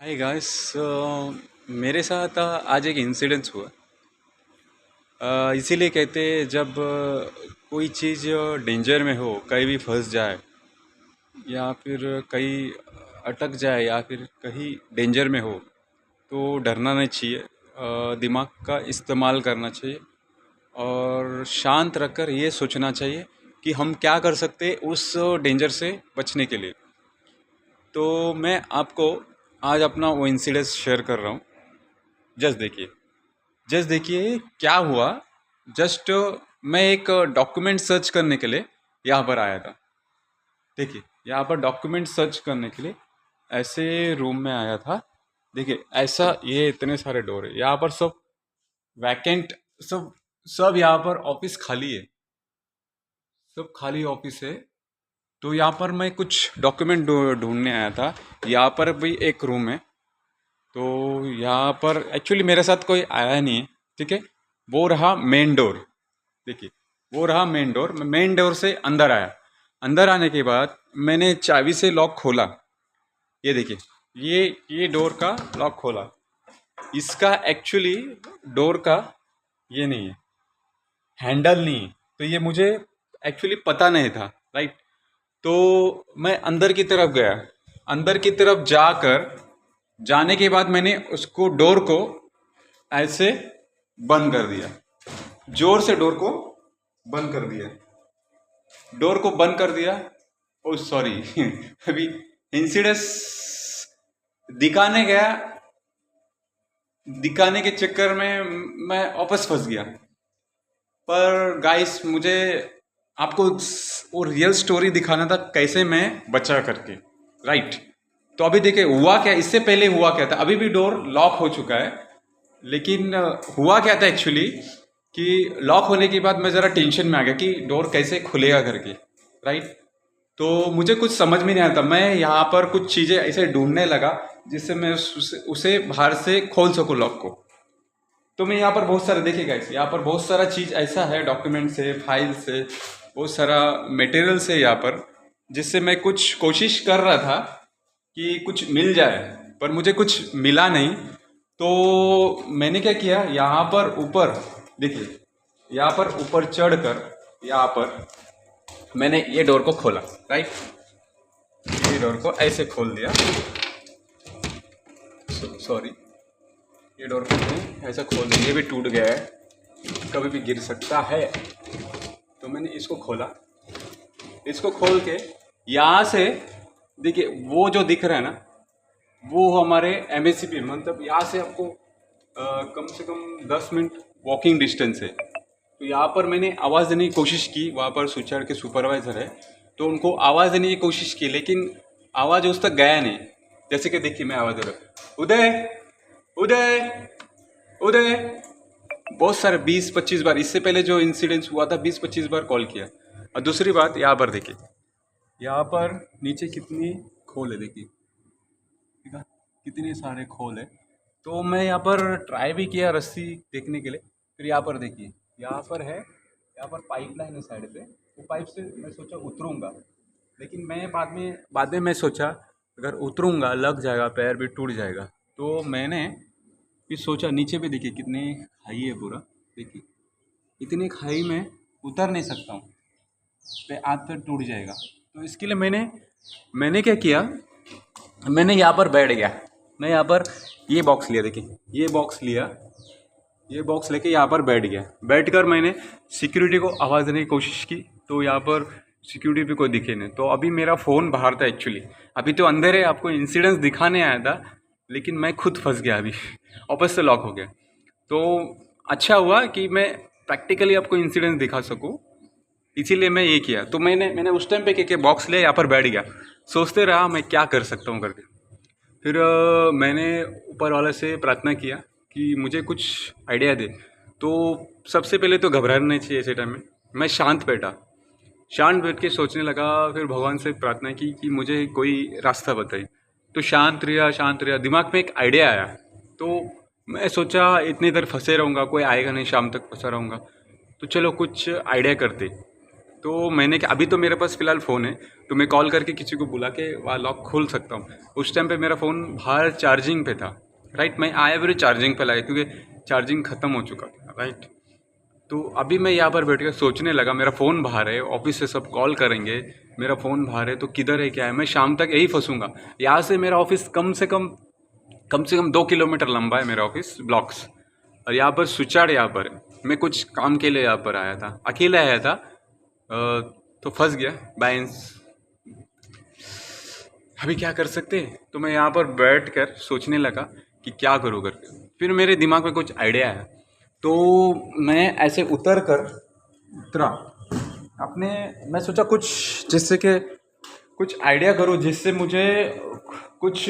Hi guys. मेरे साथ आज एक इंसिडेंस हुआ। इसीलिए कहते हैं जब कोई चीज़ डेंजर में हो, कहीं भी फंस जाए या फिर कहीं अटक जाए या फिर कहीं डेंजर में हो तो डरना नहीं चाहिए। दिमाग का इस्तेमाल करना चाहिए और शांत रखकर ये सोचना चाहिए कि हम क्या कर सकते हैं उस डेंजर से बचने के लिए। तो मैं आपको आज अपना वो इंसिडेंस शेयर कर रहा हूँ। जस्ट देखिए क्या हुआ। जस्ट मैं एक डॉक्यूमेंट सर्च करने के लिए यहाँ पर आया था। देखिए, यहाँ पर डॉक्यूमेंट सर्च करने के लिए ऐसे रूम में आया था। देखिए ऐसा, ये इतने सारे डोर है यहाँ पर, सब वैकेंट, सब सब यहाँ पर ऑफिस खाली है, सब खाली ऑफिस है। तो यहाँ पर मैं कुछ डॉक्यूमेंट ढूंढने आया था। यहाँ पर भी एक रूम है। तो यहाँ पर एक्चुअली मेरे साथ कोई आया नहीं है, ठीक है। वो रहा मेन डोर। देखिए, वो रहा मेन डोर। मैं मेन डोर से अंदर आया। अंदर आने के बाद मैंने चाबी से लॉक खोला। ये देखिए, ये डोर का लॉक खोला। इसका एक्चुअली डोर का ये नहीं है, हैंडल नहीं है। तो ये मुझे एक्चुअली पता नहीं था, राइट। तो मैं अंदर की तरफ गया। अंदर की तरफ जाने के बाद मैंने उसको, डोर को ऐसे बंद कर दिया। जोर से डोर को बंद कर दिया। डोर को बंद कर दिया। ओ सॉरी अभी इंसिडेंस दिखाने गया, दिखाने के चक्कर में मैं वापस फंस गया। पर गाइस, मुझे आपको वो रियल स्टोरी दिखाना था, कैसे मैं बचा करके, राइट। तो अभी देखिए हुआ क्या, इससे पहले हुआ क्या था। अभी भी डोर लॉक हो चुका है, लेकिन हुआ क्या था एक्चुअली कि लॉक होने के बाद मैं ज़रा टेंशन में आ गया कि डोर कैसे खुलेगा करके, राइट। तो मुझे कुछ समझ में नहीं आया था। मैं यहाँ पर कुछ चीज़ें ऐसे ढूंढने लगा जिससे मैं उसे बाहर से खोल सकूँ लॉक को। तो मैं यहाँ पर बहुत सारा, देखिए गाइस, यहाँ पर बहुत सारा चीज़ ऐसा है, डॉक्यूमेंट से, फाइल से, बहुत सारा मटेरियल से यहाँ पर, जिससे मैं कुछ कोशिश कर रहा था कि कुछ मिल जाए, पर मुझे कुछ मिला नहीं। तो मैंने क्या किया, यहाँ पर ऊपर, देखिए यहाँ पर ऊपर चढ़कर यहाँ पर मैंने ये डोर को खोला, राइट। ये डोर को ऐसे खोल दिया। सॉरी, ये डोर को मैंने ऐसा खोल दिया। ये भी टूट गया है, कभी भी गिर सकता है। तो मैंने इसको खोला। इसको खोल के यहाँ से, देखिए वो जो दिख रहा है ना, वो हमारे एमएससीपी, मतलब यहाँ से आपको कम से कम 10 मिनट वॉकिंग डिस्टेंस है। तो यहाँ पर मैंने आवाज़ देने की कोशिश की। वहाँ पर स्विचर के सुपरवाइज़र है, तो उनको आवाज़ देने की कोशिश की, लेकिन आवाज़ उस तक गया नहीं। जैसे कि देखिए मैं आवाज़ दे रहा हूँ, उदय उदय उदय। बहुत सारे 20-25 बार, इससे पहले जो इंसिडेंस हुआ था 20-25 बार कॉल किया। और दूसरी बात, यहाँ पर देखिए, यहाँ पर नीचे कितनी खोल है, देखिए, ठीक है, कितने सारे खोल है। तो मैं यहाँ पर ट्राई भी किया रस्सी देखने के लिए। फिर यहाँ पर देखिए, यहाँ पर है, यहाँ पर पाइप लाइन है साइड पे। वो पाइप से मैं सोचा उतरूँगा, लेकिन मैं बाद में मैं सोचा अगर उतरूँगा लग जाएगा, पैर भी टूट जाएगा। तो मैंने फिर सोचा, नीचे भी देखिए कितनी खाई है पूरा, देखिए इतनी खाई में उतर नहीं सकता हूँ, पे हाथ पैर टूट जाएगा। तो इसके लिए मैंने क्या किया, मैंने यहाँ पर बैठ गया। मैं यहाँ पर ये बॉक्स लिया, देखिए ये बॉक्स लिया। ये बॉक्स लेके यहाँ पर बैठ गया। बैठकर मैंने सिक्योरिटी को आवाज़ देने की कोशिश की। तो यहाँ पर सिक्योरिटी भी कोई दिखे नहीं। तो अभी मेरा फ़ोन बाहर था एक्चुअली। अभी तो अंदर है, आपको इंसिडेंस दिखाने आया था, लेकिन मैं खुद फंस गया। अभी वापस से लॉक हो गया। तो अच्छा हुआ कि मैं प्रैक्टिकली आपको इंसिडेंस दिखा सकूँ, इसीलिए मैं ये किया। तो मैंने उस टाइम पे क्या बॉक्स लिया, यहाँ पर बैठ गया, सोचते रहा मैं क्या कर सकता हूँ करके। फिर मैंने ऊपर वाले से प्रार्थना किया कि मुझे कुछ आइडिया दे। तो सबसे पहले तो घबराना नहीं चाहिए ऐसे टाइम में। मैं शांत बैठा, शांत बैठ के सोचने लगा। फिर भगवान से प्रार्थना की कि मुझे कोई रास्ता बताए। तो शांत रहा, दिमाग में एक आइडिया आया। तो मैं सोचा इतनी देर फंसे रहूँगा, कोई आएगा नहीं, शाम तक फंसा रहूँगा, तो चलो कुछ आइडिया करते। तो मैंने क्या, अभी तो मेरे पास फ़िलहाल फ़ोन है, तो मैं कॉल करके किसी को बुला के वहाँ लॉक खोल सकता हूँ। उस टाइम पे मेरा फ़ोन बाहर चार्जिंग पे था, राइट। मैं आया फिर चार्जिंग पे लाया क्योंकि चार्जिंग ख़त्म हो चुका था, राइट। तो अभी मैं यहाँ पर बैठ कर सोचने लगा, मेरा फ़ोन बाहर है, ऑफिस से सब कॉल करेंगे, मेरा फ़ोन बाहर है तो किधर है क्या है, मैं शाम तक यही फंसूंगा। यहाँ से मेरा ऑफिस कम से कम 2 किलोमीटर लंबा है मेरा ऑफिस, ब्लॉक्स। और यहाँ पर सुचाड़, यहाँ पर है। मैं कुछ काम के लिए यहाँ पर आया था, अकेला आया था, तो फंस गया बाइंस। अभी क्या कर सकते हैं, तो मैं यहाँ पर बैठ कर सोचने लगा कि क्या करूँ करके। फिर मेरे दिमाग में कुछ आइडिया आया, तो मैं ऐसे उतरा अपने। मैं सोचा कुछ, जिससे कि कुछ आइडिया करूँ जिससे मुझे कुछ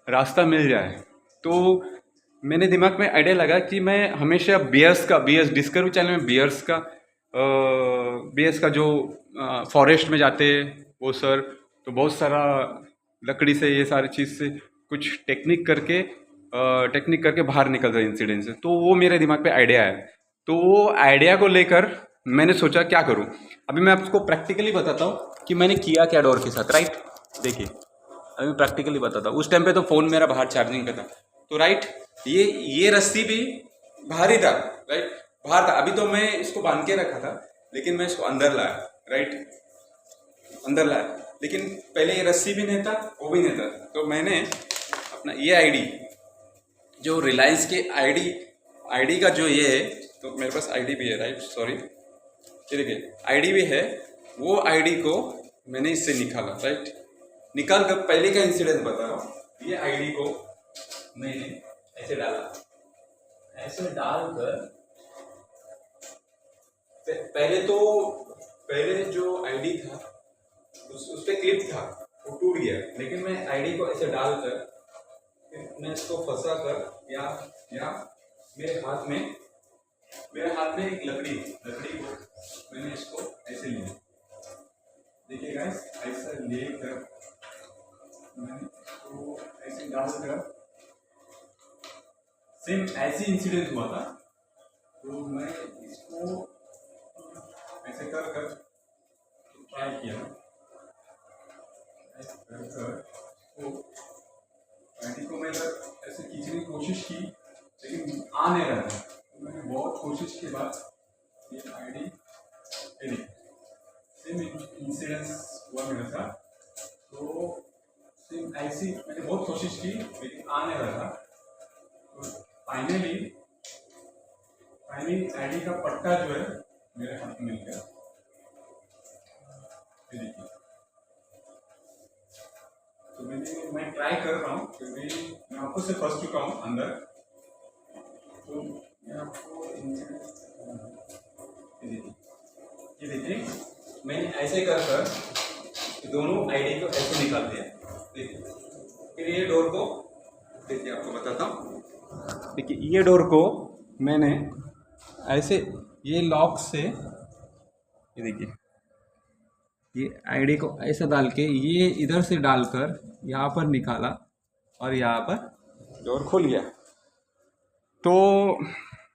रास्ता मिल जाए। तो मैंने दिमाग में आइडिया लगा कि मैं हमेशा बीयर्स डिस्कवरी चैनल में बीयर्स का जो फॉरेस्ट में जाते वो सर, तो बहुत सारा लकड़ी से ये सारी चीज़ से कुछ टेक्निक करके बाहर निकल रहे इंसिडेंट से। तो वो मेरे दिमाग पे आइडिया है, तो वो आइडिया को लेकर मैंने सोचा क्या करूं। अभी मैं आपको प्रैक्टिकली बताता हूँ कि मैंने किया क्या डोर के साथ, राइट। देखिए, अभी मैं प्रैक्टिकली बताता हूँ। उस टाइम पे तो फ़ोन मेरा बाहर चार्जिंग पे था, तो राइट, ये रस्सी भी बाहर ही था, राइट, बाहर था। अभी तो मैं इसको बांध के रखा था, लेकिन मैं इसको अंदर लाया, राइट, अंदर लाया। लेकिन पहले ये रस्सी भी नहीं था, वो भी नहीं था। तो मैंने अपना ये आईडी, जो रिलायंस के आईडी का जो ये है, तो मेरे पास आईडी भी है, राइट, सॉरी, ये देखिए आईडी भी है। वो आईडी को मैंने इससे निकाला, राइट। निकाल कर पहले का इंसिडेंट बता रहा हूँ। ये आईडी को मैंने ऐसे डाला, ऐसे डालकर पहले जो आईडी था उस पे क्लिप था, वो टूट गया। लेकिन मैं आईडी को ऐसे डालकर मैं इसको फंसा कर या मेरे हाथ में एक लकड़ी को मैंने इसको ऐसे लिया। देखिए गाइस, ऐसा लेकर मैंने इसको ऐसे डालकर, सेम ऐसी इंसिडेंट हुआ था। तो मैं इसको ऐसे कर ट्राई किया, ऐसे कर आईडी को मैंने ऐसे खींचने की कोशिश की, लेकिन आ नहीं रहा था। तो मैंने बहुत कोशिश के बाद ये आईडी, सेम इंसिडेंस हुआ मेरे साथ। तो सेम ऐसी मैंने बहुत कोशिश की, लेकिन आ नहीं रहा था। तो फाइनली आईडी का पट्टा जो है मेरे हाथ में मिल गया। देखिए, तो मैं ट्राई कर रहा हूँ, क्योंकि मैं आपको से फंस चुका हूँ अंदर। तो मैं आपको ये देखिए, मैंने ऐसे कर दोनों आईडी को ऐसे निकाल दिया। देखिए, फिर ये डोर को देखिए, आपको बताता हूँ। देखिए, ये डोर को मैंने ऐसे, ये लॉक से, ये देखिए, ये आईडी को ऐसा डाल के, ये इधर से डालकर यहाँ पर निकाला और यहाँ पर डोर खुल गया। तो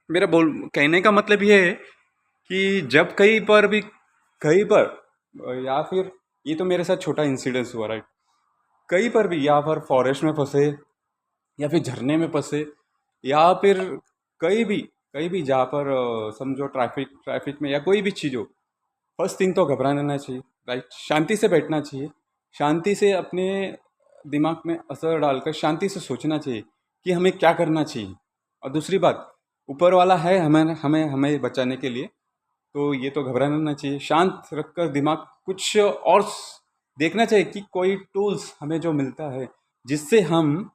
मेरा कहने का मतलब ये है कि जब कहीं पर या फिर, ये तो मेरे साथ छोटा इंसिडेंस हुआ, राइट, कहीं पर भी यहाँ पर फॉरेस्ट में फंसे या फिर झरने में फंसे या फिर कहीं भी जहाँ पर समझो ट्रैफिक में या कोई भी चीज़ हो, फर्स्ट थिंग तो घबराना नहीं चाहिए, राइट। शांति से बैठना चाहिए, शांति से अपने दिमाग में असर डालकर शांति से सोचना चाहिए कि हमें क्या करना चाहिए। और दूसरी बात, ऊपर वाला है हमें बचाने के लिए, तो ये तो घबराना नहीं चाहिए। शांत रखकर दिमाग कुछ और देखना चाहिए कि कोई टूल्स हमें जो मिलता है जिससे हम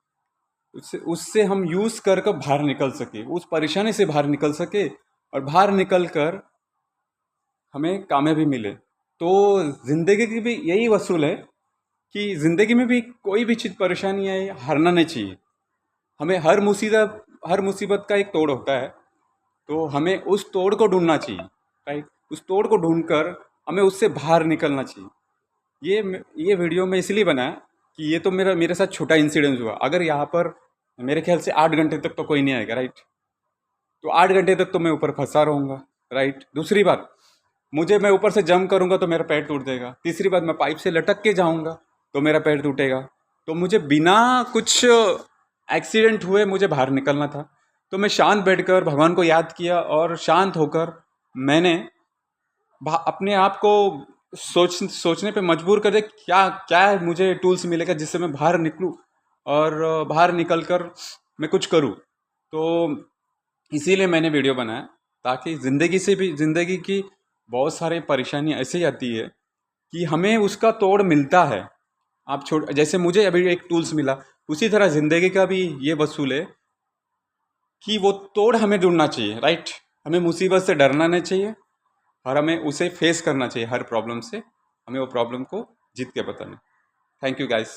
उससे हम यूज़ कर बाहर निकल सके, उस परेशानी से बाहर निकल सके और बाहर निकल कर हमें कामयाबी मिले। तो ज़िंदगी की भी यही वसूल है कि ज़िंदगी में भी कोई भी चीज़ परेशानी आए, हारना नहीं चाहिए। हमें हर मुसीबत का एक तोड़ होता है, तो हमें उस तोड़ को ढूंढना चाहिए, राइट। उस तोड़ को ढूंढकर हमें उससे बाहर निकलना चाहिए। ये वीडियो मैं इसलिए बनाया कि ये तो मेरे साथ छोटा इंसिडेंस हुआ। अगर यहाँ पर मेरे ख्याल से 8 घंटे तक तो कोई नहीं आएगा, राइट। तो 8 घंटे तक तो मैं ऊपर फंसा रहूँगा, राइट। दूसरी बात, मैं ऊपर से जंप करूँगा तो मेरा पैर टूट जाएगा। तीसरी बात, मैं पाइप से लटक के जाऊँगा तो मेरा पैर टूटेगा। तो मुझे बिना कुछ एक्सीडेंट हुए मुझे बाहर निकलना था। तो मैं शांत बैठकर भगवान को याद किया और शांत होकर मैंने अपने आप को सोचने पे मजबूर कर दिया, क्या क्या मुझे टूल्स मिलेगा जिससे मैं बाहर निकलूँ और बाहर निकल कर मैं कुछ करूँ। तो इसीलिए मैंने वीडियो बनाया, ताकि ज़िंदगी की बहुत सारी परेशानी ऐसे ही आती है कि हमें उसका तोड़ मिलता है। आप जैसे मुझे अभी एक टूल्स मिला, उसी तरह ज़िंदगी का भी ये वसूल है कि वो तोड़ हमें ढूंढना चाहिए, राइट। हमें मुसीबत से डरना नहीं चाहिए और हमें उसे फेस करना चाहिए। हर प्रॉब्लम से हमें वो प्रॉब्लम को जीत के बताना। Thank you guys.